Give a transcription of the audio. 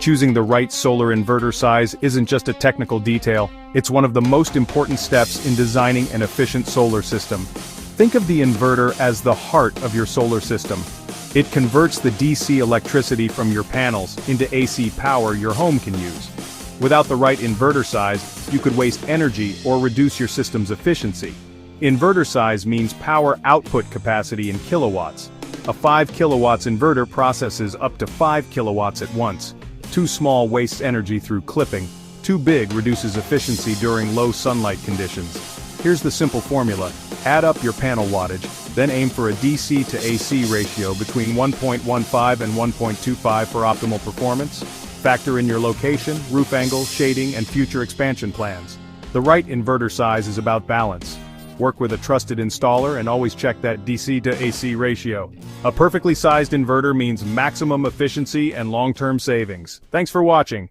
Choosing the right solar inverter size isn't just a technical detail, it's one of the most important steps in designing an efficient solar system. Think of the inverter as the heart of your solar system. It converts the DC electricity from your panels into AC power your home can use. Without the right inverter size, you could waste energy or reduce your system's efficiency. Inverter size means power output capacity in kilowatts. A 5 kilowatts inverter processes up to 5 kilowatts at once. Too small wastes energy through clipping. Too big reduces efficiency during low sunlight conditions. Here's the simple formula. Add up your panel wattage, then aim for a DC to AC ratio between 1.15 and 1.25 for optimal performance. Factor in your location, roof angle, shading, and future expansion plans. The right inverter size is about balance. Work with a trusted installer and always check that DC to AC ratio. A perfectly sized inverter means maximum efficiency and long-term savings. Thanks for watching.